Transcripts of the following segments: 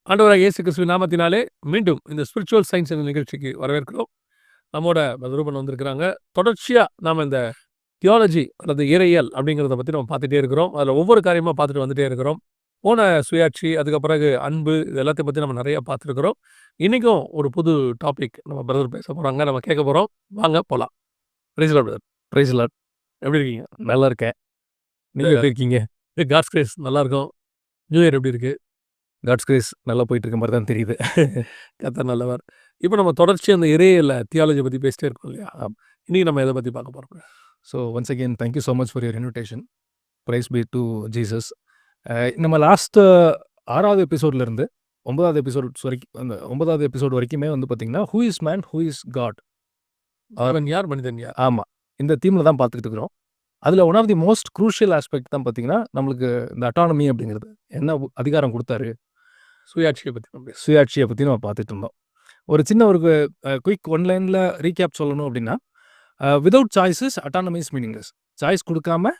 ஆண்டவராகிய இயேசு கிறிஸ்துவின் நாமத்தினாலே மீண்டும் இந்த ஸ்பிரிச்சுவல் சயின்ஸ் என்ற நிகழ்ச்சிக்கு வரவேற்கிறோம். நம்மோட ரூபன் வந்திருக்கிறாங்க. தொடர்ச்சியா நாம இந்த தியாலஜி அல்லது இறையியல் அப்படிங்கிறத பத்தி நம்ம பார்த்துட்டே இருக்கிறோம். அதில் ஒவ்வொரு காரியமா பார்த்துட்டு வந்துட்டே இருக்கிறோம். போன சுயாட்சி, அதுக்கு பிறகு அன்பு, இது எல்லாத்தையும் பத்தி நம்ம நிறைய பார்த்துருக்கிறோம். இன்னைக்கும் ஒரு புது டாபிக் நம்ம பிரதர் பேச போறாங்க, நம்ம கேட்க போறோம். வாங்க போலாம். Praise Lord brother. Praise Lord. எப்படி இருக்கீங்க? நல்லா இருக்கேன். நீங்க எப்படி இருக்கீங்க? காட்ஸ் கிரேஸ் நல்லா இருக்கும். நியூ இயர் எப்படி இருக்கு? காட்ஸ் கிரேஸ் நல்லா போயிட்டு இருக்க மாதிரி தான் தெரியுது. கர்த்தர் நல்லவர். இப்போ நம்ம தொடர்ச்சி அந்த இறையியல் தியாலஜி பத்தி பேசிட்டே இருக்கோம் இல்லையா? இன்னைக்கு நம்ம எதை பத்தி பார்க்க போறோம்? So once again thank you so much for your invitation. Praise be to Jesus. நம்ம லாஸ்ட் 6வது எபிசோட்லேருந்து 9வது எபிசோட் வரைக்கும், அந்த 9வது எபிசோட் வரைக்குமே வந்து பார்த்தீங்கன்னா, who is man, who is God, அவன் யார், மனிதன் யார்? ஆமாம், இந்த தீமில் தான் பார்த்துக்கிட்டு இருக்கிறோம். அதில் one of the most crucial aspect தான் பார்த்தீங்கன்னா, நம்மளுக்கு இந்த அட்டானமி அப்படிங்கிறது என்ன அதிகாரம் கொடுத்தாரு, சுயாட்சியை பற்றி சுயாட்சியை பற்றி நம்ம பார்த்துட்டு இருந்தோம். ஒரு சின்ன ஒரு குயிக் ஒன் லைனில் ரீகேப் சொல்லணும் அப்படின்னா, without choices autonomy is meaningless. Choice கொடுக்காம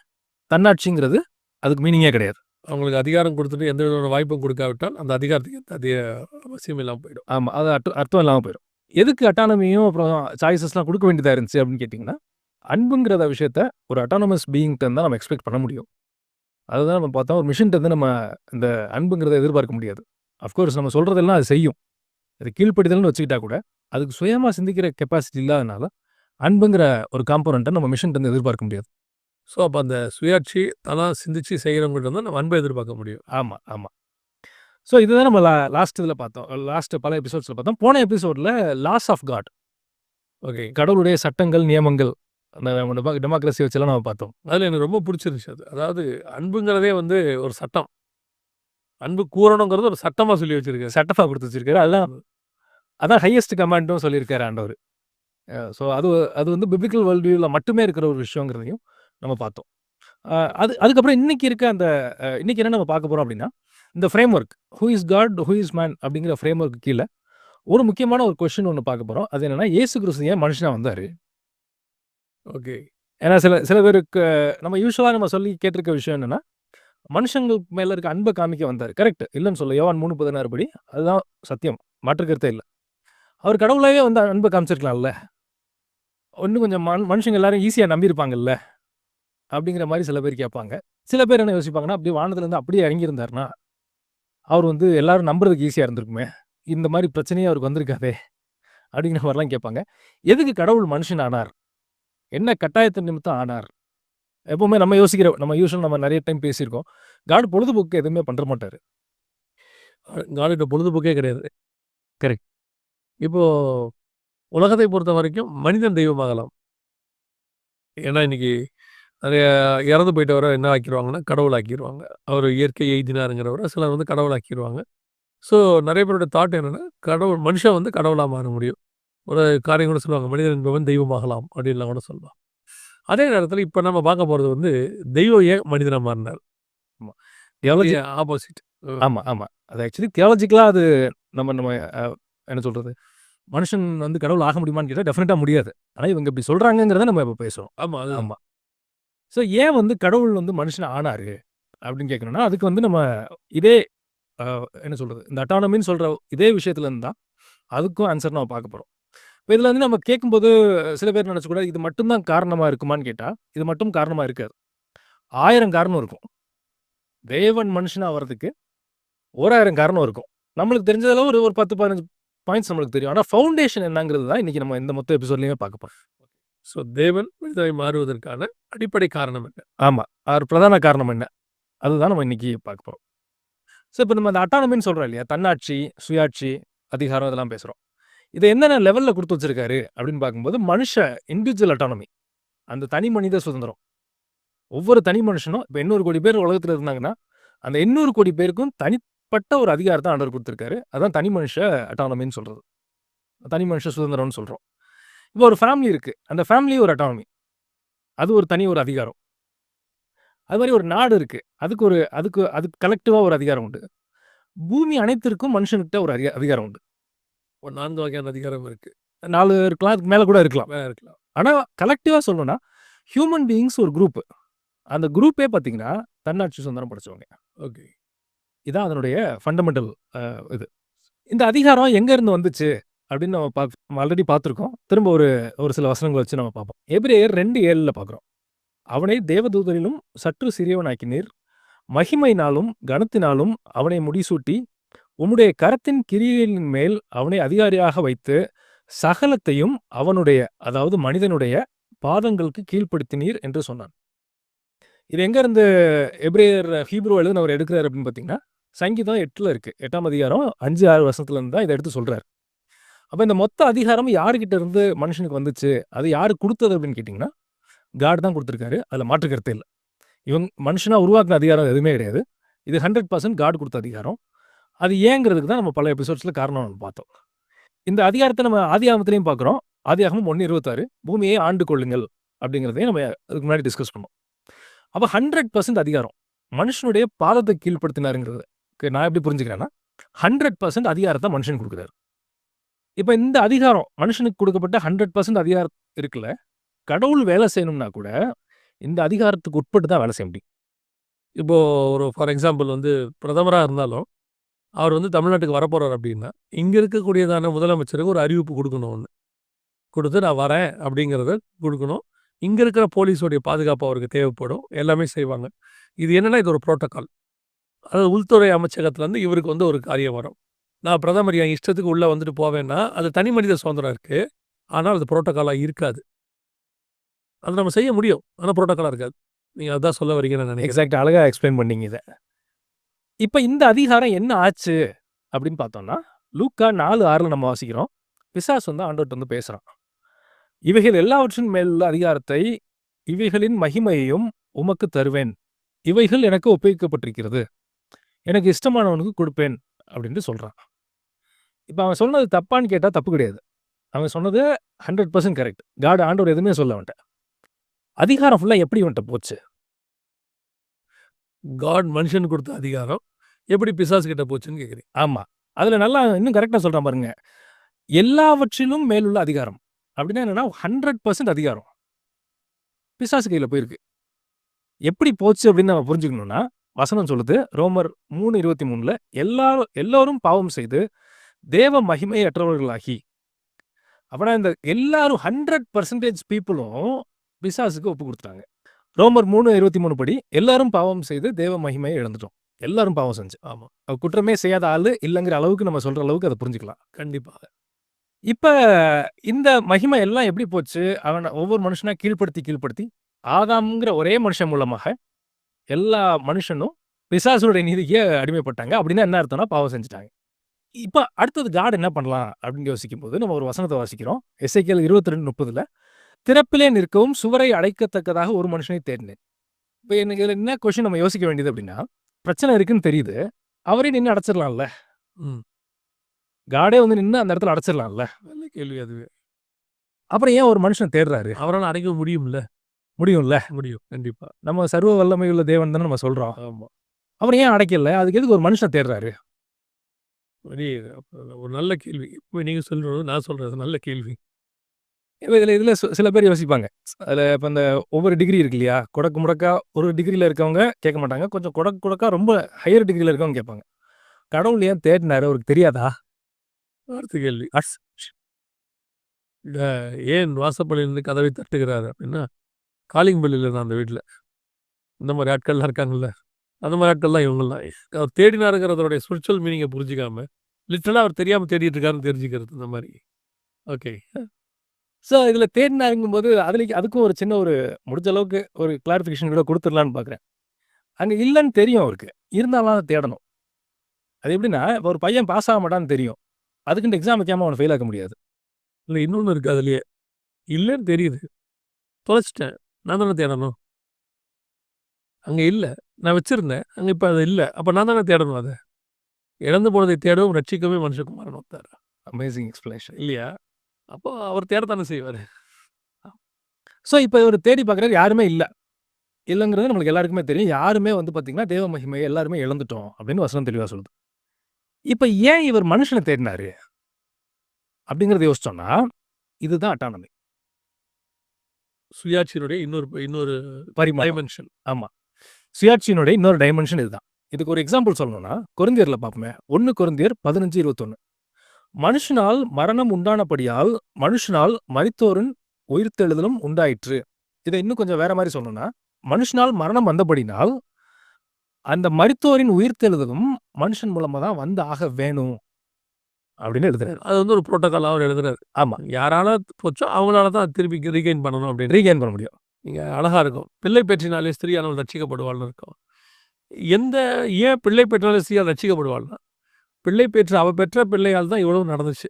தன்னாட்சிங்கிறது அதுக்கு மீனிங்கே கிடையாது. அவங்களுக்கு அதிகாரம் கொடுத்துட்டு எந்த விதமான வாய்ப்பும் கொடுக்காவிட்டால் அந்த அதிகாரத்துக்கு அது அவசியம் இல்லாமல் போயிடும். ஆமாம், அது அர்த்தம் இல்லாமல் போயிடும். எதுக்கு அட்டானமியும் அப்புறம் சாய்ஸஸ்லாம் கொடுக்க வேண்டியதாக இருந்துச்சு அப்படின்னு கேட்டிங்கன்னா, அன்புங்கிறத விஷயத்த ஒரு அட்டானமஸ் பீயிங்கிட்ட தான் நம்ம எக்ஸ்பெக்ட் பண்ண முடியும். அதுதான் நம்ம பார்த்தோம். ஒரு மிஷின்ட்டு நம்ம இந்த அன்புங்கிறத எதிர்பார்க்க முடியாது. அஃப்கோர்ஸ் நம்ம சொல்கிறதெல்லாம் அது செய்யும். அது கீழ்ப்படுதல்னு வச்சுக்கிட்டா கூட அதுக்கு சுயமாக சிந்திக்கிற கெப்பாசிட்டி இல்லாதனால அன்புங்கிற ஒரு காம்போனண்ட்டை நம்ம மிஷின்ட்டு எதிர்பார்க்க முடியாது. ஸோ அப்போ அந்த சுயாட்சி தலாம் சிந்திச்சு செய்கிறவங்கள்ட்ட தான் நம்ம அன்பை எதிர்பார்க்க முடியும். ஆமாம் ஆமாம். ஸோ இதுதான் நம்ம லாஸ்ட் இதில் பார்த்தோம். லாஸ்ட் பல எபிசோட்ஸில் பார்த்தோம். போன எபிசோடில் லாஸ் ஆஃப் காட், ஓகே, கடவுளுடைய சட்டங்கள், நியமங்கள், அந்த டெமோக்ரஸி வச்செல்லாம் நம்ம பார்த்தோம். அதில் எனக்கு ரொம்ப பிடிச்சிருந்துச்சு அது. அதாவது அன்புங்கிறதே வந்து ஒரு சட்டம். அன்பு கூறணுங்கிறது ஒரு சட்டமாக சொல்லி வச்சிருக்காரு, சட்டமாக கொடுத்து வச்சிருக்காரு. அதான் ஹையஸ்ட் கமாண்டும் சொல்லியிருக்காரு ஆண்டவர். ஸோ அது வந்து பிபிக்கல் வேர்ல்ட் வியூவில் மட்டுமே இருக்கிற ஒரு விஷயங்கிறதையும் நம்ம பார்த்தோம். அதுக்கப்புறம் இன்னைக்கு இருக்க அந்த இன்னைக்கு என்ன நம்ம பார்க்க போகிறோம் அப்படின்னா, இந்த framework who is God, who is man அப்படிங்கிற ஃப்ரேம் ஒர்க் கீழே ஒரு முக்கியமான ஒரு கொஸ்டின் ஒன்று பார்க்க போகிறோம். அது என்னன்னா, இயேசு கிறிஸ்து ஏன் மனுஷனாக வந்தார்? ஓகே, ஏன்னா சில பேருக்கு நம்ம யூஸ்வலாக நம்ம சொல்லி கேட்டிருக்க விஷயம் என்னென்னா, மனுஷங்களுக்கு மேலே இருக்க அன்பை காமிக்க வந்தார். கரெக்ட், இல்லைன்னு சொல்ல, யோவான் 3:16 படி அதுதான் சத்தியம், மாற்றுக்கருத்தே இல்லை. அவர் கடவுளாகவே வந்து அன்பை காமிச்சிருக்கலாம்ல, இன்னும் கொஞ்சம் மனுஷங்க எல்லாரும் ஈஸியாக நம்பியிருப்பாங்கல்ல அப்படிங்கிற மாதிரி சில பேர் கேட்பாங்க. சில பேர் என்ன யோசிப்பாங்கன்னா, அப்படியே வானத்துலேருந்து அப்படியே இறங்கியிருந்தாருன்னா அவர் வந்து எல்லாரும் நம்புறதுக்கு ஈஸியாக இருந்திருக்குமே, இந்த மாதிரி பிரச்சனையே அவருக்கு வந்திருக்காதே அப்படிங்கிற மாதிரிலாம் கேட்பாங்க. எதுக்கு கடவுள் மனுஷன் ஆனார், என்ன கட்டாயத்தின் நிமித்தம் ஆனார்? எப்பவுமே நம்ம யூஸ்வல் நம்ம நிறைய டைம் பேசியிருக்கோம், காட் பொழுதுபோக்கு எதுவுமே பண்ணுற மாட்டார். காடிட்ட பொழுதுபோக்கே கிடையாது. கரெக்ட். இப்போ உலகத்தை பொறுத்த வரைக்கும் மனிதன் தெய்வமாகலாம். ஏன்னா இன்னைக்கு நிறைய இறந்து போயிட்டவரை என்ன ஆக்கிடுவாங்கன்னா கடவுள் ஆக்கிடுவாங்க. அவர் இயற்கை எய்தினாருங்கிறவரை சிலர் வந்து கடவுள் ஆக்கிடுவாங்க. ஸோ நிறைய பேரோட தாட் என்னென்னா, மனுஷன் வந்து கடவுளாக மாற முடியும். ஒரு காரியம் கூட சொல்லுவாங்க, மனிதன் என்பவன் தெய்வமாகலாம் அப்படின்லாம் கூட சொல்லலாம். அதே நேரத்தில் இப்போ நம்ம பார்க்க போகிறது வந்து தெய்வம் ஏன் மனிதனாக மாறினார். ஆமாம், தியாலஜி ஆப்போசிட். ஆமாம் ஆமாம். அது ஆக்சுவலி தியாலஜிக்கலாக அது நம்ம என்ன சொல்கிறது, மனுஷன் வந்து கடவுள் ஆக முடியுமான்னு கேட்டால் டெஃபினட்டாக முடியாது. ஆனால் இவங்க இப்படி சொல்கிறாங்கங்கிறத நம்ம இப்போ பேசுகிறோம். ஆமாம் ஆமாம். ஸோ ஏன் வந்து கடவுள் வந்து மனுஷன் ஆனார் அப்படின்னு கேட்கணும்னா, அதுக்கு வந்து நம்ம இதே என்ன சொல்கிறது, இந்த அட்டானமின்னு சொல்கிற இதே விஷயத்துலேருந்து தான் அதுக்கும் ஆன்சர் நம்ம பார்க்க போகிறோம். இப்போ இதில் வந்து நம்ம கேட்கும்போது சில பேர் நினச்சக்கூடாது, இது மட்டும்தான் காரணமாக இருக்குமான்னு கேட்டால் இது மட்டும் காரணமாக இருக்காது. 1000 காரணம் இருக்கும். தேவன் மனுஷனாக வர்றதுக்கு 1000 காரணம் இருக்கும். நம்மளுக்கு தெரிஞ்சதெல்லாம் ஒரு 10-15 பாயிண்ட்ஸ் நம்மளுக்கு தெரியும். ஆனால் ஃபவுண்டேஷன் என்னங்கிறது தான் இன்றைக்கி நம்ம இந்த மொத்த எபிசோட்லேயுமே பார்க்க போகிறோம். ஸோ தேவன் மனிதனை மாறுவதற்கான அடிப்படை காரணம் என்ன? ஆமாம், அவர் பிரதான காரணம் என்ன, அதுதான் நம்ம இன்றைக்கி பார்க்க போகிறோம். ஸோ இப்போ நம்ம அந்த அட்டானமின்னு சொல்கிறோம் இல்லையா, தன்னாட்சி, சுயாட்சி, அதிகாரம், இதெல்லாம் பேசுகிறோம். இதை என்னென்ன லெவலில் கொடுத்து வச்சிருக்காரு அப்படின்னு பார்க்கும்போது, இண்டிவிஜுவல் அட்டானமி, அந்த தனி மனித சுதந்திரம். ஒவ்வொரு தனி மனுஷனும் இப்போ 800 கோடி பேர் உலகத்தில் இருந்தாங்கன்னா, அந்த 800 கோடி பேருக்கும் தனிப்பட்ட ஒரு அதிகாரத்தை ஆண்டவர் கொடுத்துருக்காரு. அதான் தனி மனுஷ அட்டானமின்னு சொல்கிறது, தனி மனுஷ சுதந்திரம்னு சொல்கிறோம். இப்போ ஒரு ஃபேமிலி இருக்குது, அந்த ஃபேமிலி ஒரு அட்டானமி, அது ஒரு தனி ஒரு அதிகாரம். அது மாதிரி ஒரு நாடு இருக்குது, அதுக்கு கலெக்டிவாக ஒரு அதிகாரம் உண்டு. பூமி அனைத்திற்கும் மனுஷன்கிட்ட ஒரு அதிகாரம் உண்டு. ஒரு 4 வகையான அதிகாரம் இருக்குது. 4 இருக்கலாம், அதுக்கு மேலே கூட இருக்கலாம். ஆனால் கலெக்டிவாக சொல்லணும்னா ஹியூமன் பீயிங்ஸ் ஒரு குரூப்பு. அந்த குரூப்பே பார்த்தீங்கன்னா தன்னாட்சி சுதந்திரம் படைச்சவங்க. ஓகே, இதான் அதனுடைய ஃபண்டமெண்டல் இது. இந்த அதிகாரம் எங்க இருந்து வந்துச்சு அப்படின்னு நம்ம ஆல்ரெடி பார்த்துருக்கோம். திரும்ப ஒரு சில வசனங்கள் வச்சு நம்ம பார்ப்போம். எபிரேயர் 2:7 பார்க்குறோம். அவனை தேவதூதரிலும் சற்று சிறியவனாக்கினீர், மகிமையினாலும் கனத்தினாலும் அவனை முடிசூட்டி, உம்முடைய கரத்தின் கிரியைகளின் மேல் அவனை அதிகாரியாக வைத்து, சகலத்தையும் அவனுடைய, அதாவது மனிதனுடைய பாதங்களுக்கு கீழ்ப்படுத்தினீர் என்று சொன்னான். இது எங்க இருந்து எபிரேயர் ஹீப்ரு எழுதினவர் எடுக்கிறார் அப்படின்னு பார்த்தீங்கன்னா, சங்கீதம் 8ல இருக்கு. 8ஆம் அதிகாரம் 5, 6 வசனத்துல இருந்து தான் இத எடுத்து சொல்றாரு. அப்ப இந்த மொத்த அதிகாரம் யார்கிட்ட இருந்து மனுஷனுக்கு வந்துச்சு? அது யாரு குடுத்தது அப்படின்னு கேட்டீங்கன்னா, காட் தான் குடுத்திருக்காரு. அதுல மாற்று கருத்தே இல்ல. மனுஷனா உருவாக்குன அதிகாரம் எதுவுமே கிடையாது. இது 100% காட் குடுத்த அதிகாரம். அது ஏங்கிறதுக்கு தான் நம்ம பல எபிசோட்ஸ்ல காரணம் நம்ம பார்த்தோம். இந்த அதிகாரத்த நம்ம ஆதியாகமத்திலயும் பார்க்குறோம். ஆதியாகமம் 1:26 பூமியை ஆண்டு கொள்ளுங்கள் அப்படிங்கிறதையும் நம்ம அதுக்கு முன்னாடி டிஸ்கஸ் பண்ணோம். அப்ப 100% அதிகாரம் மனுஷனுடைய பாதத்தை கீழ்ப்படுத்தினாருங்கிறது நான் எப்படி புரிஞ்சுக்கிறேன்னா, 100% அதிகாரத்த மனுஷனுக்கு குடுக்குறாரு. இப்ப இந்த அதிகாரம் மனுஷனுக்கு கொடுக்கப்பட்ட 100% அதிகாரம் இருக்குல்ல, கடவுள் வேலை செய்யணும்னா கூட இந்த அதிகாரத்துக்கு உட்பட்டு தான் வேலை செய்ய முடியும். இப்போ ஒரு ஃபார் எக்ஸாம்பிள் வந்து பிரதமரா இருந்தாலும், அவர் வந்து தமிழ்நாட்டுக்கு வரப்போறார் அப்படின்னா, இங்க இருக்கக்கூடியதான முதலமைச்சருக்கு ஒரு அறிவிப்பு குடுக்கணும் ஒண்ணு. குடுத்து நான் வரேன் அப்படிங்கிறத குடுக்கணும். இங்க இருக்கிற போலீஸோடைய பாதுகாப்பு அவருக்கு தேவைப்படும். எல்லாமே செய்வாங்க. இது என்னன்னா, இது ஒரு புரோட்டோகால். அதாவது உள்துறை அமைச்சகத்திலருந்து இவருக்கு வந்து ஒரு காரியம் வரும். நான் பிரதமர் என் இஷ்டத்துக்கு உள்ள வந்துட்டு போவேன்னா, அது தனி மனித சுதந்திரம் இருக்கு. ஆனால் அது புரோட்டோகாலா இருக்காது. அது நம்ம செய்ய முடியும். ஆனா புரோட்டோகாலா இருக்காது. நீங்க அதான் சொல்ல வரீங்கன்னு நான் நினைக்கிறேன். எக்ஸாக்ட்டா அழகா எக்ஸ்பிளைன் பண்ணீங்க இத. இப்ப இந்த அதிகாரம் என்ன ஆச்சு அப்படின்னு பார்த்தோம்னா, லூக்கா 4:6ல நம்ம வாசிக்கிறோம். பிசாசு வந்து ஆண்டவர்ட்ட வந்து பேசுறான். இவைகள் எல்லாவற்றின் மேல் உள்ள அதிகாரத்தை, இவைகளின் மகிமையையும் உமக்கு தருவேன். இவைகள் எனக்கு ஒப்புவிக்கப்பட்டிருக்கிறது. எனக்கு இஷ்டமானவனுக்கு கொடுப்பேன் அப்படின்னு சொல்றான். இப்ப அவன் சொன்னது தப்பான்னு கேட்டா தப்பு கிடையாது. அவன் சொன்னது 100% கரெக்ட். ஆண்டவர் எதுவுமே சொல்ல அவன்ட்ட. அதிகாரம் ஃபுல்லா எப்படி இவன்ட்ட போச்சு? காட் மனுஷனுக்கு குடுத்த அதிகாரம் எப்படி பிசாசு கிட்ட போச்சுன்னு கேட்கிறீங்க. ஆமா. அதுல நல்லா இன்னும் கரெக்ட்டா சொல்றான் பாருங்க. எல்லாவற்றிலும் மேலுள்ள அதிகாரம். அப்படின்னா என்னன்னா 100% அதிகாரம். பிசாசு கையில போயிருக்கு. எப்படி போச்சு அப்படின்னு நம்ம புரிஞ்சுக்கணும்னா, வசனம் சொல்லுது ரோமர் 3:23ல எல்லாரும் பாவம் செய்து தேவ மகிமையற்றவர்களாகி. அப்பனா இந்த எல்லாரும் 100% பீப்பிளும் பிசாசுக்கு ஒப்பு குடுத்துட்டாங்க. ரோமர் 3:23 படி எல்லாரும் பாவம் செய்து தேவ மகிமையை இழந்துட்டோம். எல்லாரும் பாவம் செஞ்சு. ஆமா. குற்றமே செய்யாத ஆளு இல்லங்கிற அளவுக்கு நம்ம சொல்ற அளவுக்கு அத புரிஞ்சுக்கலாம். கண்டிப்பாக. இப்ப இந்த மகிமை எல்லாம் எப்படி போச்சு? ஒவ்வொரு மனுஷனா கீழ்ப்படுத்தி ஆதாம்ங்கிற ஒரே மனுஷன் மூலமாக எல்லா மனுஷனும் பிசாசுடைய நீதிக்கு அடிமைப்பட்டாங்க. அப்படின்னா என்ன அர்த்தம்னா பாவம் செஞ்சுட்டாங்க. இப்ப அடுத்தது காட் என்ன பண்ணலாம் அப்படின்னு யோசிக்கும்போது நம்ம ஒரு வசனத்த வாசிக்கிறோம். எசேக்கியேல் 22:30ல திறப்பிலே நிற்கவும் சுவரை அடைக்கத்தக்கதாக ஒரு மனுஷனை தேடினேன். இப்ப எனக்கு இதுல என்ன கொஸ்டின் நம்ம யோசிக்க வேண்டியது அப்படின்னா, பிரச்சனை இருக்குன்னு தெரியுது. அவரே நின்னு அடைச்சிடலாம்ல. ம். காடே வந்து நின்னு அந்த இடத்துல அடைச்சிடலாம்ல. நல்ல கேள்வி அதுவே. அப்புறம் ஏன் ஒரு மனுஷன் தேடுறாரு? அவரால அடைக்க முடியும்ல. முடியும்ல. முடியும். கண்டிப்பா. நம்ம சர்வ வல்லமையுள்ள தேவன் தானே நம்ம சொல்றோம். ஆமா. அப்புறம் ஏன் அடைக்கல? அதுக்கு எதுக்கு ஒரு மனுஷன தேடுறாரு? பெரிய ஒரு நல்ல கேள்வி. இப்ப நீங்க சொல்றது நான் சொல்றது நல்ல கேள்வி. இதுல சில பேர் யோசிப்பாங்க. அதுல இப்ப இந்த ஒவ்வொரு டிகிரி இருக்கு இல்லையா? கொடக்கு முடக்கா ஒரு டிகிரில இருக்கவங்க கேட்க மாட்டாங்க. கொஞ்சம் கொடக்கு கொடக்கா ரொம்ப ஹையர் டிகிரில இருக்கவங்க கேட்பாங்க. கடவுள் ஏன் தேடினாரு? அவருக்கு தெரியாதா? அடுத்த கேள்வி. இந்த ஏன் வாசப்படியிலிருந்து கதவை தட்டுகிறாரு அப்படின்னா, காலிங் பெல் இல்ல அந்த வீட்ல. இந்த மாரி ஆட்கள்லாம் இருக்காங்கல்ல. அந்த மாரி ஆட்கள் தான் இவங்கலாம். அவர் தேடினாருங்கிறதோடைய ஸ்பிரிச்சுவல் மீனிங்க புரிஞ்சுக்காம, லிட்டரலா அவர் தெரியாம தேடிட்டு இருக்காருன்னு தெரிஞ்சுக்கிறது இந்த மாரி. ஓகே. ஸோ இதுல தேடினாருங்கும்போது அதுக்கும் ஒரு சின்ன முடிஞ்ச அளவுக்கு ஒரு கிளாரிஃபிகேஷன் கூட குடுத்துடலான்னு பார்க்குறேன். அங்க இல்லன்னு தெரியும் அவருக்கு. இருந்தாலும் அத தேடணும். அது எப்படின்னா, இப்ப ஒரு பையன் பாஸ் ஆக மாட்டான்னு தெரியும். அதுக்குன்ட்டு எக்ஸாம் வைக்காம அவன ஃபெயில் ஆக்க முடியாது. இல்ல இன்னொன்னு இருக்கு அதுலயே. இல்லன்னு தெரியுது. தொலைச்சுட்டேன். நான் தானே தேடணும். அங்க இல்ல. நான் வச்சிருந்தேன். அங்க இப்ப அது இல்ல. அப்ப நான் தானே தேடணும் அத. இழந்து போனதை தேடவும் ரட்சிக்கவே மனுஷகுமாரன் வந்தார். Amazing explanation. இல்லையா? அப்போ அவர் தேடத்தானே செய்வாரு. ஸோ இப்ப இவரு தேடி பார்க்குறாரு யாருமே இல்ல. இல்லங்கிறது நம்மளுக்கு எல்லாருக்குமே தெரியும். யாருமே வந்து பார்த்தீங்கன்னா, தேவ மகிமைய எல்லாருமே இழந்துட்டோம் அப்படின்னு வசனம் தெளிவா சொல்லுது. இப்ப ஏன் இவர் மனுஷன தேடினாரு? அப்படிங்கிறத யோசிச்சோம்னா, இதுதான் அட்டானமி. சுயாட்சியினுடைய இன்னொரு பரிமாணம். டைமென்ஷன். ஆமா. சுயாட்சியினுடைய இன்னொரு டைமென்ஷன் இதுதான். இதுக்கு ஒரு எக்ஸாம்பிள் சொல்லணும்னா, கொரிந்தியர்ல பார்ப்போமே. 1 கொரிந்தியர் 15:21. மனுஷனால் மரணம் உண்டானபடியால் மனுஷனால் மரித்தோரின் உயிர்த்தெழுதலும் உண்டாயிற்று. இதை இன்னும் கொஞ்சம் வேற மாதிரி சொல்லணும்னா, மனுஷனால் மரணம் வந்தபடினால் அந்த மரித்தோரின் உயிர்த்தெழுதலும் மனுஷன் மூலமா தான் வந்து ஆக வேணும் அப்படின்னு எழுதுறாரு. அது வந்து ஒரு புரோட்டோகால் அவர் எழுதுறாரு. ஆமா, யாரால போச்சோ அவங்களால தான் திருப்பி ரீகெயின் பண்ணணும் அப்படின்னு. ரீகெயின் பண்ண முடியும். நீங்க அழகா இருக்கும். பிள்ளை பெற்றினாலே ஸ்திரீயானவள் ரட்சிக்கப்படுவாள்னு இருக்கும். ஏன் பிள்ளை பெற்றாலே ஸ்திரீயால் ரட்சிக்கப்படுவாள்னா, பிள்ளை பெற்ற அவ பெற்ற பிள்ளையால் தான் இவ்வளவு நடந்துச்சு.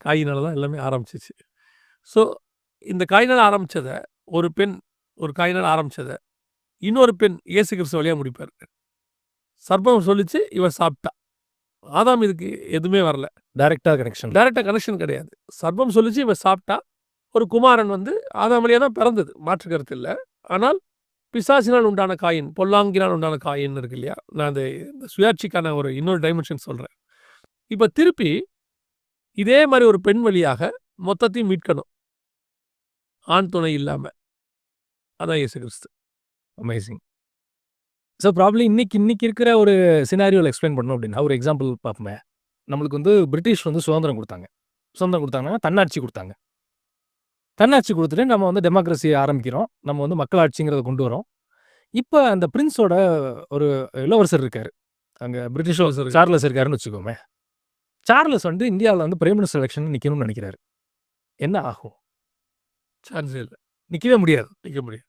காயினால தான் எல்லாமே ஆரம்பிச்சிச்சு. ஸோ இந்த காயினால் ஆரம்பிச்சத ஒரு காயினால் ஆரம்பிச்சத இன்னொரு பெண் இயேசு கிறிஸ்து வழியா முடிப்பாரு. சர்ப்பம் சொல்லிச்சு, இவ சாப்பிட்டா. ஆதாம் இதுக்கு எதுவுமே வரல. டைரக்டா கனெக்ஷன். டைரக்டா கனெக்ஷன் கிடையாது. சர்ப்பம் சொல்லிச்சு, இவ சாப்பிட்டா. ஒரு குமாரன் வந்து ஆதாம் வழியா தான் பிறந்தது, மாற்று கருத்து இல்லை. ஆனால் பிசாசினால் உண்டான காயின், பொல்லாங்கினால் உண்டான காயின் இருக்கு இல்லையா? நான் இந்த சுயாட்சிக்கான ஒரு இன்னொரு டைமென்ஷன் சொல்றேன். இப்போ திருப்பி இதே மாதிரி ஒரு பெண் வழியாக மொத்தத்தையும் மீட்கணும், ஆண் துணை இல்லாம. அதான் இயேசு கிறிஸ்து. அமேசிங். ஸோ ப்ராப்ளி இன்னைக்கு இருக்கிற ஒரு சினாரியோவில் எக்ஸ்பிளைன் பண்ணணும் அப்படின்னா, ஒரு எக்ஸாம்பிள் பார்ப்போமே. நம்மளுக்கு வந்து பிரிட்டிஷ் வந்து சுதந்திரம் கொடுத்தாங்கன்னா தன்னாட்சி கொடுத்தாங்க. தன்னாட்சி கொடுத்துட்டு நம்ம வந்து டெமோக்ரஸி ஆரம்பிக்கிறோம். நம்ம வந்து மக்களாட்சிங்கிறத கொண்டு வரோம். இப்போ அந்த பிரின்ஸோட ஒரு இளவரசர் இருக்காரு. அங்க பிரிட்டிஷ் இளவரசர். சார்லஸ் இருக்காருன்னு வச்சுக்கோமே. சார்லஸ் வந்து இந்தியாவில் வந்து பிரைம் மினிஸ்டர் எலெக்ஷன் நிற்கணும்னு நினைக்கிறாரு. என்ன ஆகும்? சான்ஸே இல்லை, நிற்கவே முடியாது. நிற்க முடியாது.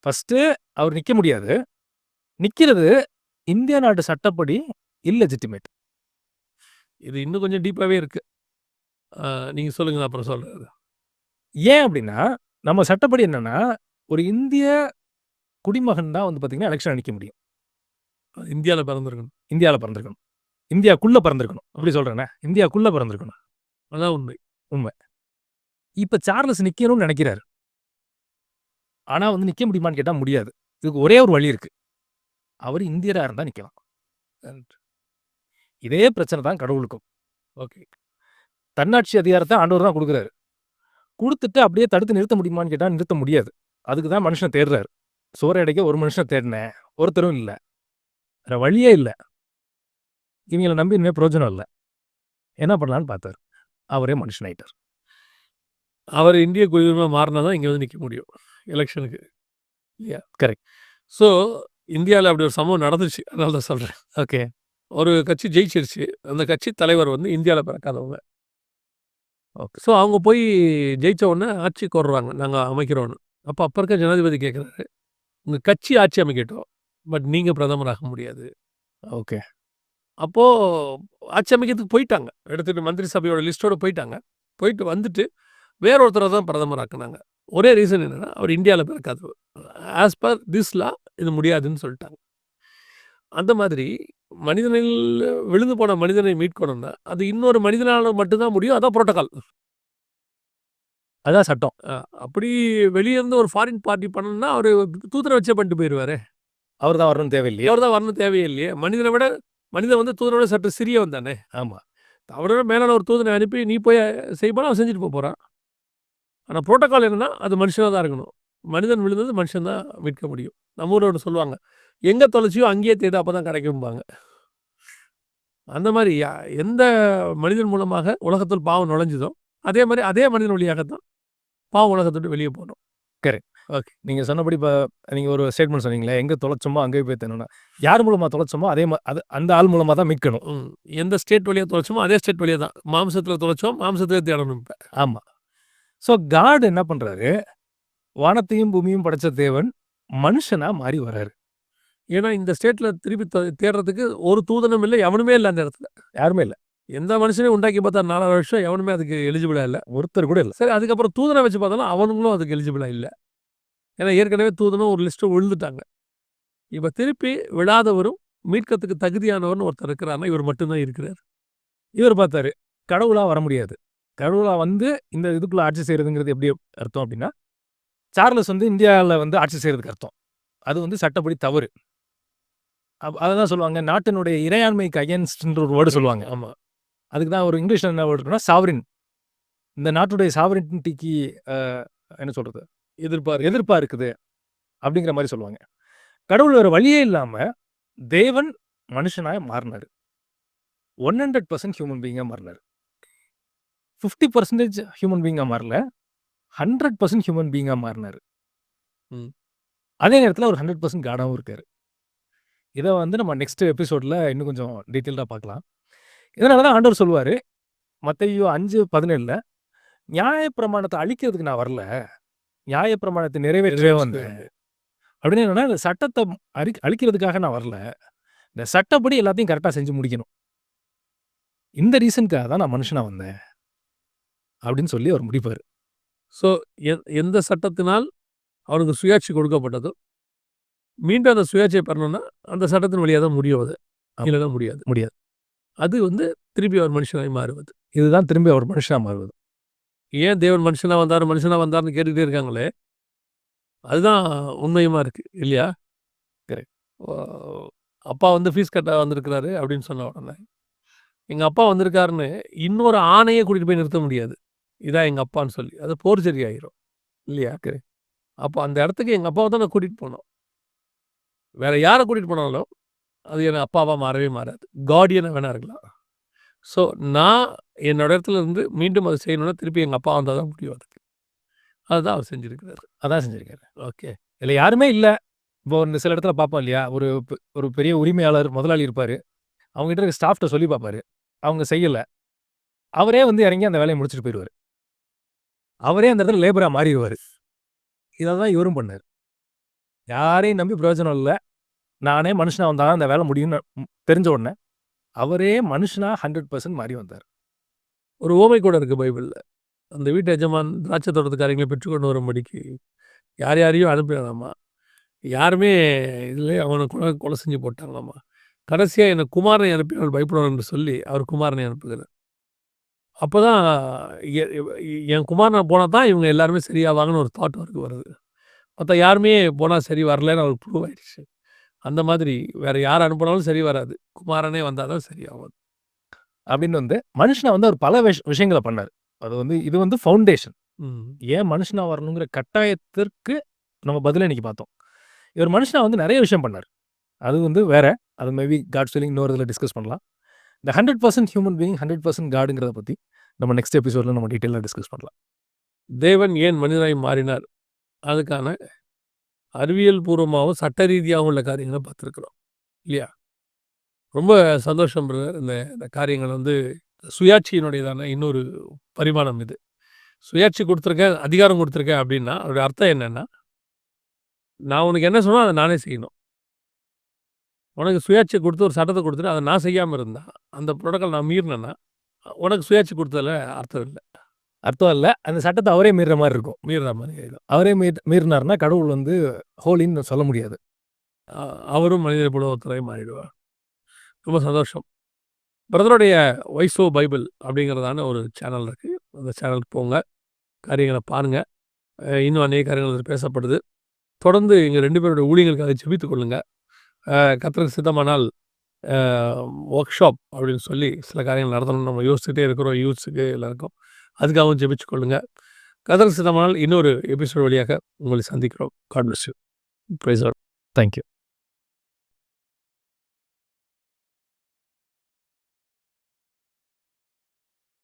ஃபர்ஸ்ட்டு அவர் நிற்க முடியாது. நிற்கிறது இந்திய நாட்டு சட்டப்படி இல்லெஜிட்டிமேட். இது இன்னும் கொஞ்சம் டீப்பாகவே இருக்கு. நீங்கள் சொல்லுங்க, நான் அப்புறம் சொல்கிறேன். ஏன் அப்படின்னா, நம்ம சட்டப்படி என்னன்னா, ஒரு இந்திய குடிமகன் தான் வந்து பார்த்தீங்கன்னா எலெக்ஷன் நிற்க முடியும். இந்தியாவில் பிறந்திருக்கணும். இந்தியாவில் பிறந்திருக்கணும். இந்தியாக்குள்ளே பிறந்திருக்கணும். அப்படி சொல்கிறேனே, இந்தியாக்குள்ளே பிறந்திருக்கணும். அதான் உண்மை. உண்மை. இப்போ சார்லஸ் நிற்கணும்னு நினைக்கிறாரு. ஆனால் வந்து நிற்க முடியுமான்னு கேட்டால் முடியாது. இதுக்கு ஒரே ஒரு வழி இருக்கு. அவர் இந்தியராக இருந்தால் நிற்கலாம். இதே பிரச்சனை தான் கடவுளுக்கும். ஓகே. தன்னாட்சி அதிகாரத்தை ஆண்டவர் தான் கொடுக்குறாரு. கொடுத்துட்டு அப்படியே தடுத்து நிறுத்த முடியுமான்னு கேட்டால் நிறுத்த முடியாது. அதுக்கு தான் மனுஷனை தேடுறாரு. சோறு அடைக்க ஒரு மனுஷனை தேடினேன், ஒருத்தரும் இல்லை. வேற வழியே இல்லை. இவங்களை நம்பி இனிமேல் பிரயோஜனம் இல்லை. என்ன பண்ணலான்னு பார்த்தார். அவரே மனுஷன் ஆயிட்டார். அவர் இந்திய குடியுரிமை மாறினா தான் இங்கே வந்து நிற்க முடியும் எலெக்ஷனுக்கு, இல்லையா? கரெக்ட். ஸோ இந்தியாவில் அப்படி ஒரு சம்பவம் நடந்துச்சு. அதனால தான் சொல்கிறேன். ஓகே. ஒரு கட்சி ஜெயிச்சிருச்சு. அந்த கட்சி தலைவர் வந்து இந்தியாவில் பிறக்காதவங்க. ஓகே. ஸோ அவங்க போய் ஜெயிச்ச உடனே ஆட்சி கோர்றாங்க, நாங்கள் அமைக்கிறோன்னு. அப்போ இருக்க ஜனாதிபதி கேட்குறாரு, உங்கள் கட்சி ஆட்சி அமைக்கட்டும், பட் நீங்கள் பிரதமராக முடியாது. ஓகே. அப்போது ஆட்சி அமைக்கிறதுக்கு போயிட்டாங்க. எடுத்துகிட்டு மந்திரி சபையோட லிஸ்ட்டோடு போயிட்டாங்க. போயிட்டு வந்துட்டு வேற ஒருத்தரை தான் பிரதமராக்குனாங்க. ஒரே ரீசன் என்னென்னா, அவர் இந்தியாவில் பிறக்காதவர். ஆஸ் பர் திஸ் லா இது முடியாதுன்னு சொல்லிட்டாங்க. அந்த மாதிரி மனிதனில் விழுந்து போன மனிதனை மீட்கணும்னா அது இன்னொரு மனிதனால் மட்டும்தான் முடியும். அதான் புரோட்டோகால். அதான் சட்டம். அப்படி வெளியே இருந்து ஒரு ஃபாரின் பார்ட்டி பண்ணணும்னா அவர் தூதரை வச்சே பண்ணிட்டு போயிடுவாரு. அவர் தான் வரணும் தேவையில்லையே. அவர் தான் வரணும் தேவையே இல்லையே. மனிதன் வந்து தூதரோட சற்று சிறியவன் தானே. ஆமாம். அவரோட மேலான ஒரு தூதனை அனுப்பி நீ போய் செய்யப்போனா அவன் செஞ்சுட்டு போகிறான். ஆனால் புரோட்டோகால் என்னன்னா, அது மனுஷனாக தான் இருக்கணும். மனிதன் விழுந்தது மனுஷன் தான் மீட்க முடியும். நம்ம ஊரோட சொல்லுவாங்க, எங்கே தொலைச்சியோ அங்கேயே தேடு, அப்போ தான் கிடைக்கும்பாங்க. அந்த மாதிரி எந்த மனிதன் மூலமாக உலகத்தில் பாவம் நுழைஞ்சதோ அதே மாதிரி அதே மனிதன் வழியாகத்தான் பாவம் உலகத்தை விட்டு வெளியே போகணும். கரெக்ட். ஓகே. நீங்கள் சொன்னபடி இப்போ நீங்கள் ஒரு ஸ்டேட்மெண்ட் சொன்னீங்களே, எங்கே தொலைச்சோமோ அங்கே போய் தேடணும்னா, யார் மூலமாக தொலைச்சோமோ அதே அது அந்த ஆள் மூலமாக தான் மீட்கணும். எந்த ஸ்டேட் வழியாக தொலைச்சோமோ அதே ஸ்டேட் வழியாக தான். மாம்சத்தில் தொலைச்சோம், மாம்சத்திலே தேடணும். இப்போ ஆமாம். ஸோ காட் என்ன பண்ணுறாரு, வானத்தையும் பூமியும் படைச்ச தேவன் மனுஷனாக மாறி வர்றாரு. ஏன்னா இந்த ஸ்டேட்டில் திருப்பி தேடுறதுக்கு ஒரு தூதனும் இல்லை, எவனுமே இல்லை. அந்த இடத்துல யாருமே இல்லை. எந்த மனுஷனையும் உண்டாக்கி பார்த்தா 4 வருஷம் எவனுமே அதுக்கு எலிஜிபிளாக இல்லை. ஒருத்தர் கூட இல்லை. சரி, அதுக்கப்புறம் தூதனை வச்சு பார்த்தாலும் அவனுங்களும் அதுக்கு எலிஜிபிளாக இல்லை. ஏன்னா ஏற்கனவே தூதனும் ஒரு லிஸ்ட்டு விழுந்துட்டாங்க. இப்போ திருப்பி விழாதவரும் மீட்கத்துக்கு தகுதியானவர்னு ஒருத்தர் இருக்கிறாருன்னா இவர் மட்டும்தான் இருக்கிறார். இவர் பார்த்தாரு, கடவுளாக வர முடியாது. கடவுளாக வந்து இந்த இதுக்குள்ளே ஆட்சி செய்கிறதுங்கிறது எப்படி அர்த்தம் அப்படின்னா, சார்லஸ் வந்து இந்தியாவில் வந்து ஆட்சி செய்கிறதுக்கு அர்த்தம். அது வந்து சட்டப்படி தவறு. அதை தான் சொல்லுவாங்க, நாட்டினுடைய இறையாண்மைக்கு அகேன்ஸ்ட்ன்ற ஒரு வேர்டு சொல்லுவாங்க. ஆமாம். அதுக்கு தான் ஒரு இங்கிலீஷில் என்ன வேர்டு இருக்குன்னா, சாவரின். இந்த நாட்டுடைய சாவரின்டிக்கு என்ன சொல்கிறது, எதிர்ப்பா இருக்குது அப்படிங்கிற மாதிரி சொல்லுவாங்க. கடவுள் வேறு வழியே இல்லாமல் தேவன் மனுஷனாக மாறினார். 100% ஹியூமன் பீயிங்காக மாறினார். 50% ஹியூமன் பீயிங்கா மாறல. 100% ஹியூமன் பீயிங்கா மாறினாரு. ம். அதே நேரத்தில ஒரு 100% காடாவும் இருக்காரு. இத வந்து நம்ம நெக்ஸ்ட் எபிசோட்ல இன்னும் கொஞ்சம் டீட்டெயில்டா பார்க்கலாம். இதனால தான் ஆண்டவர் சொல்லுவாரு, மத்தேயு 5:17ல நியாயப்பிரமாணத்த அழிக்கிறதுக்கு நான் வரல. நியாயப்பிரமாணத்தை நிறைவேற்றவே வந்தேன். அப்படின்னு என்னன்னா, இந்த சட்டத்த அழிக்கிறதுக்காக நான் வரல. இந்த சட்டப்படி எல்லாத்தையும் கரெக்ட்டா செஞ்சு முடிக்கணும். இந்த ரீசனுக்காக தான் நான் மனுஷனா வந்தேன். அப்படின்னு சொல்லி அவர் முடிப்பாரு. ஸோ எந்த சட்டத்தினால் அவனுக்கு சுயாட்சி கொடுக்கப்பட்டதோ, மீண்டும் அந்த சுயாட்சியை பெறணும்னா, அந்த சட்டத்தின் வழியா தான் முடியும் அது. இல்லன்னா முடியாது. முடியாது. அது வந்து திருப்பி அவர் மனுஷனாய் மாறுவது. இதுதான் திரும்பி அவர் மனுஷனா மாறுவது. ஏன் தேவன் மனுஷனா வந்தாருன்னு கேட்டுக்கிட்டே இருக்காங்களே, அதுதான் உண்மையுமா இருக்கு. இல்லையா? கரெக்ட். ஓ அப்பா வந்து ஃபீஸ் கட்ட வந்திருக்கிறாரு அப்படின்னு சொன்ன உடனே, எங்க அப்பா வந்திருக்காருன்னு இன்னொரு ஆணையே கூட்டிட்டு போய் நிறுத்த முடியாது. இதான் எங்க அப்பான்னு சொல்லி. அது போர்ஜரி ஆயிரும். இல்லையா? அப்போ அந்த இடத்துக்கு எங்க அப்பாவ தான் நான் கூட்டிட்டு போணும். வேற யார கூட்டிட்டு போனாலும், அது என் அப்பாவா மாறவே மாறாது. கார்டியனா வேணா இருக்கலாம். ஸோ நான் என்னோட இடத்துல இருந்து மீண்டும் அத செய்யணும்னா, திருப்பி எங்க அப்பா வந்தா தான் முடியும் அதுக்கு. அதுதான் அவர் செஞ்சிருக்கிறாரு. அதான் செஞ்சிருக்காரு. ஓகே. இதுல யாருமே இல்ல. இப்போ சில இடத்துல பார்ப்போம் இல்லையா? ஒரு பெரிய உரிமையாளர், முதலாளி இருப்பாரு. அவங்க கிட்ட இருக்க ஸ்டாஃப்ட்ட சொல்லி பார்ப்பாரு. அவங்க செய்யல. அவரே வந்து இறங்கி அந்த வேலைய முடிச்சுட்டு போயிருவாரு. அவரே அந்த இடத்துல லேபரா மாறிருவாரு. இத தான் இவரும் பண்ணாரு. யாரையும் நம்பி பிரயோஜனம் இல்ல. நானே மனுஷனா வந்தா தான் இந்த வேலை முடியும்னு தெரிஞ்ச உடனே, அவரே மனுஷனா 100% மாறி வந்தாரு. ஒரு உவமை கூட இருக்கு பைபிள்ல. அந்த வீட்டு எஜமான் திராட்சை தோட்டத்துக்காரங்களை பெற்றுக்கொண்டு வரும்படிக்கு யார் யாரையும் அனுப்பினானாமா. யாருமே இதுலயே அவன கொலை செஞ்சு போட்டாங்களாமா. கடைசியா என்ன குமாரனை அனுப்பினால் பயப்படுவார் என்று சொல்லி, அவர் குமாரனை அனுப்புகிறார். அப்பதான் எ என் குமாரன் போனா தான் இவங்க எல்லாருமே சரியாவாங்கன்னு ஒரு தாட் அவருக்கு வருது. மத்த யாருமே போனா சரி வரலன்னு அவருக்கு ப்ரூவ் ஆயிடுச்சு. அந்த மாதிரி வேற யார் அனுப்புனாலும் சரி வராது. குமாரனே வந்தா தான் சரியாகும். அப்படின்னு வந்து மனுஷனா வந்து அவர் பல விஷயங்கள பண்ணாரு. அது வந்து இது வந்து ஃபவுண்டேஷன். ம். ஏன் மனுஷனா வரணுங்கிற கட்டாயத்திற்கு நம்ம பதில இன்னைக்கு பார்த்தோம். இவர் மனுஷனா வந்து நெறைய விஷயம் பண்ணாரு. அது வந்து வேற. அது மேபி காட்ஸ் வில்லிங் இன்னொரு இதில டிஸ்கஸ் பண்ணலாம். இந்த 100% ஹியூமன் பீயிங், 100% காட்ங்கிறத பத்தி நம்ம நெக்ஸ்ட் எபிசோட்ல நம்ம டீட்டெயிலா டிஸ்கஸ் பண்ணலாம். தேவன் ஏன் மனிதனாய் மாறினார்? அதுக்கான அறிவியல் பூர்வமாவும், சட்ட ரீதியாவும் உள்ள காரியங்கள பார்த்துருக்கிறோம். இல்லையா? ரொம்ப சந்தோஷம் பிரதர். இந்த காரியங்கள் வந்து சுயாட்சியினுடையதான இன்னொரு பரிமாணம் இது. சுயாட்சி குடுத்துருக்கேன், அதிகாரம் குடுத்துருக்கேன் அப்படின்னா, அதோட அர்த்தம் என்னன்னா, நான் உனக்கு என்ன சொன்னோ அத நானே செய்யணும். உனக்கு சுயாட்சி குடுத்து ஒரு சட்டத்த குடுத்துட்டு, அத நான் செய்யாம இருந்தா, அந்த புரோட்டோகால் நான் மீறினேன்னா, உனக்கு சுயாட்சி குடுத்ததுல அர்த்தம் இல்ல. அர்த்தம் இல்ல. அந்த சட்டத்த அவரே மீறுற மாரி இருக்கும். மீறுற மாரி ஆயிடும். அவரே மீறினார்னா கடவுள் வந்து ஹோலின்னு சொல்ல முடியாது. அவரும் மனிதனை போல ஒருத்தராய் மாறிடுவார். ரொம்ப சந்தோஷம். பிரதருடைய வைசோ பைபிள் அப்படிங்கிறதான ஒரு சேனல் இருக்கு. அந்த சேனலுக்கு போங்க. காரியங்கள பாருங்க. இன்னும் அநேக காரியங்கள் அதில் பேசப்படுது. தொடர்ந்து எங்க 2 பேருடைய ஊழியங்களுக்காக ஜெபித்துக் கொள்ளுங்க. கர்த்தருக்கு சித்தமானால் ஒர்க் ஷாப் அப்படின்னு சொல்லி சில காரியங்கள் நடத்தணும்னு நம்ம யோசிச்சுட்டே இருக்கிறோம். யூத்ஸுக்கு எல்லாருக்கும். அதுக்காகவும் ஜெபிச்சுக் கொள்ளுங்க. கர்த்தருக்கு சித்தமானால் இன்னொரு எபிசோட் வழியாக உங்களை சந்திக்கிறோம். God bless you. Praise the Lord. Thank you.